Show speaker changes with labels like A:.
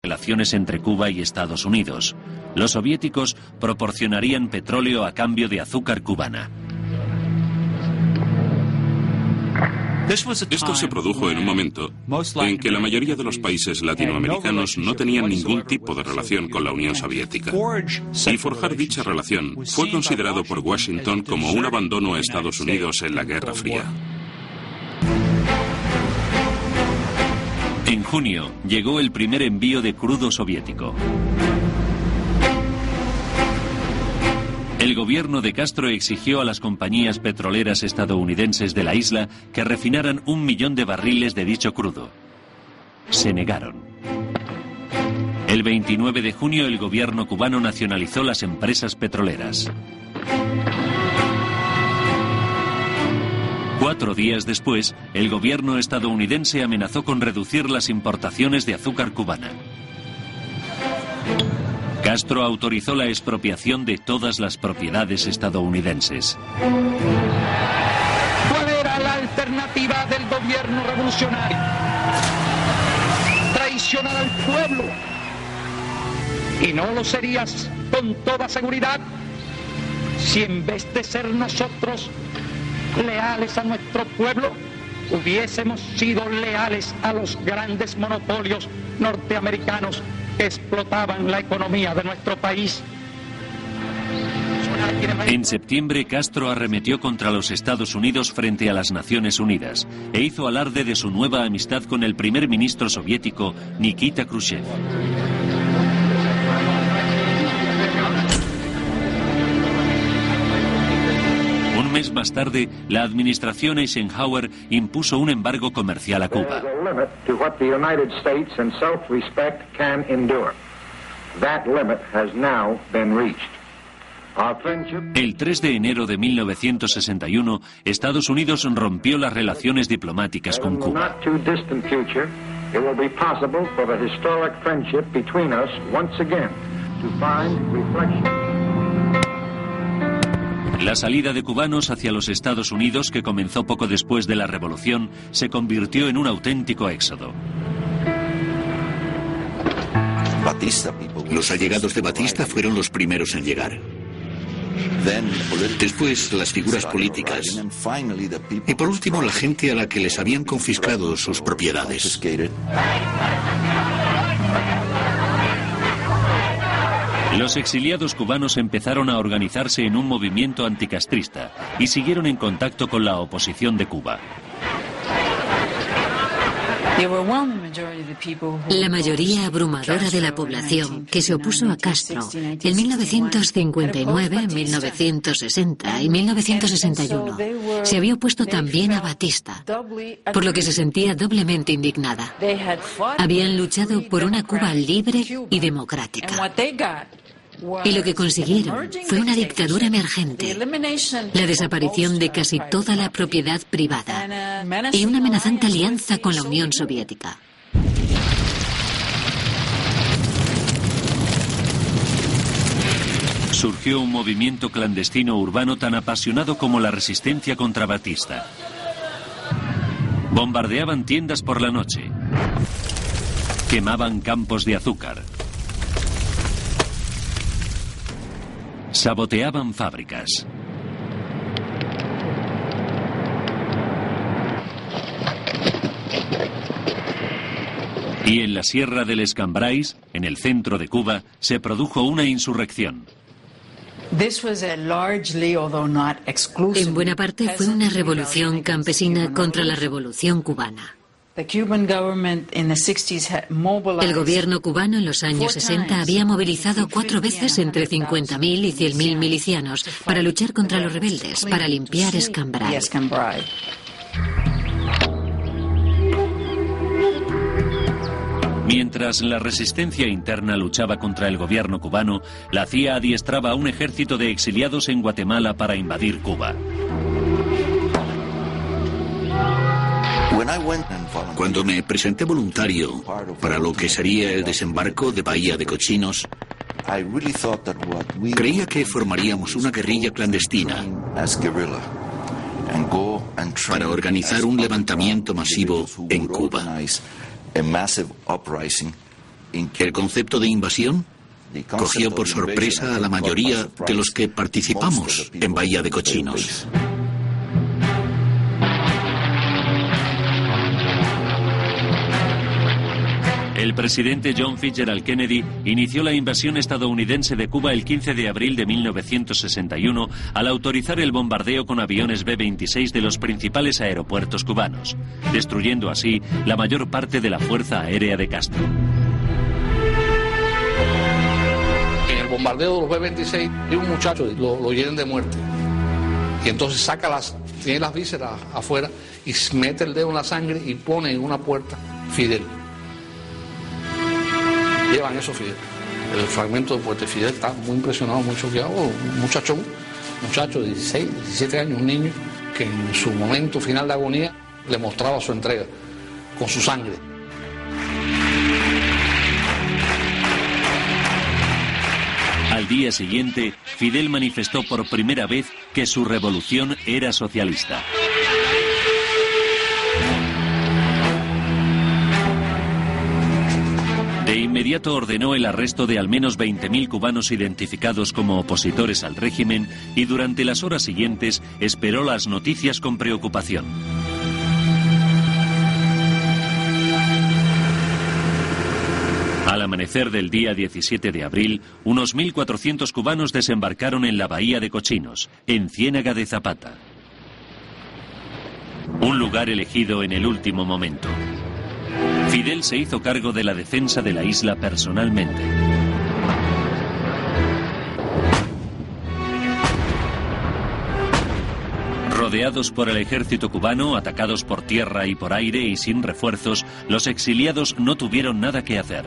A: relaciones entre Cuba y Estados Unidos. Los soviéticos proporcionarían petróleo a cambio de azúcar cubana.
B: Esto se produjo en un momento en que la mayoría de los países latinoamericanos no tenían ningún tipo de relación con la Unión Soviética. Y forjar dicha relación fue considerado por Washington como un abandono a Estados Unidos en la Guerra Fría.
A: En junio llegó el primer envío de crudo soviético. El gobierno de Castro exigió a las compañías petroleras estadounidenses de la isla que refinaran 1 millón de barriles de dicho crudo. Se negaron. El 29 de junio el gobierno cubano nacionalizó las empresas petroleras. 4 días después, el gobierno estadounidense amenazó con reducir las importaciones de azúcar cubana. Castro autorizó la expropiación de todas las propiedades estadounidenses.
C: ¿Cuál era la alternativa del gobierno revolucionario? Traicionar al pueblo. Y no lo serías con toda seguridad si en vez de ser nosotros leales a nuestro pueblo, hubiésemos sido leales a los grandes monopolios norteamericanos que explotaban la economía de nuestro país.
A: En septiembre, Castro arremetió contra los Estados Unidos frente a las Naciones Unidas e hizo alarde de su nueva amistad con el primer ministro soviético Nikita Khrushchev. Un mes más tarde, la administración Eisenhower impuso un embargo comercial a Cuba. El 3 de enero de 1961, Estados Unidos rompió las relaciones diplomáticas con Cuba. La salida de cubanos hacia los Estados Unidos, que comenzó poco después de la revolución, se convirtió en un auténtico éxodo.
D: Los allegados de Batista fueron los primeros en llegar. Después, las figuras políticas. Y por último, la gente a la que les habían confiscado sus propiedades.
A: Los exiliados cubanos empezaron a organizarse en un movimiento anticastrista y siguieron en contacto con la oposición de Cuba.
E: La mayoría abrumadora de la población que se opuso a Castro en 1959, 1960 y 1961 se había opuesto también a Batista, por lo que se sentía doblemente indignada. Habían luchado por una Cuba libre y democrática. Y lo que consiguieron fue una dictadura emergente, la desaparición de casi toda la propiedad privada y una amenazante alianza con la Unión Soviética.
A: Surgió un movimiento clandestino urbano tan apasionado como la resistencia contra Batista. Bombardeaban tiendas por la noche. Quemaban campos de azúcar. Saboteaban fábricas. Y en la Sierra del Escambray, en el centro de Cuba, se produjo una insurrección.
E: En buena parte fue una revolución campesina contra la revolución cubana. El gobierno cubano en los años 60 había movilizado 4 veces entre 50.000 y 100.000 milicianos para luchar contra los rebeldes, para limpiar Escambray.
A: Mientras la resistencia interna luchaba contra el gobierno cubano, la CIA adiestraba a un ejército de exiliados en Guatemala para invadir Cuba.
D: Cuando me presenté voluntario para lo que sería el desembarco de Bahía de Cochinos, creía que formaríamos una guerrilla clandestina para organizar un levantamiento masivo en Cuba. El concepto de invasión cogió por sorpresa a la mayoría de los que participamos en Bahía de Cochinos.
A: El presidente John Fitzgerald Kennedy inició la invasión estadounidense de Cuba el 15 de abril de 1961 al autorizar el bombardeo con aviones B-26 de los principales aeropuertos cubanos, destruyendo así la mayor parte de la Fuerza Aérea de Castro.
F: En el bombardeo de los B-26 un muchacho lo hieren de muerte y entonces tiene las vísceras afuera y mete el dedo en la sangre y pone en una puerta Fidel. Llevan eso Fidel. El fragmento de Puerto Fidel está muy impresionado, muy choqueado. Un muchacho de 16, 17 años, un niño que en su momento final de agonía le mostraba su entrega con su sangre.
A: Al día siguiente, Fidel manifestó por primera vez que su revolución era socialista. De inmediato ordenó el arresto de al menos 20.000 cubanos identificados como opositores al régimen y durante las horas siguientes esperó las noticias con preocupación. Al amanecer del día 17 de abril, unos 1.400 cubanos desembarcaron en la Bahía de Cochinos, en Ciénaga de Zapata. Un lugar elegido en el último momento. Fidel se hizo cargo de la defensa de la isla personalmente. Rodeados por el ejército cubano, atacados por tierra y por aire y sin refuerzos, los exiliados no tuvieron nada que hacer.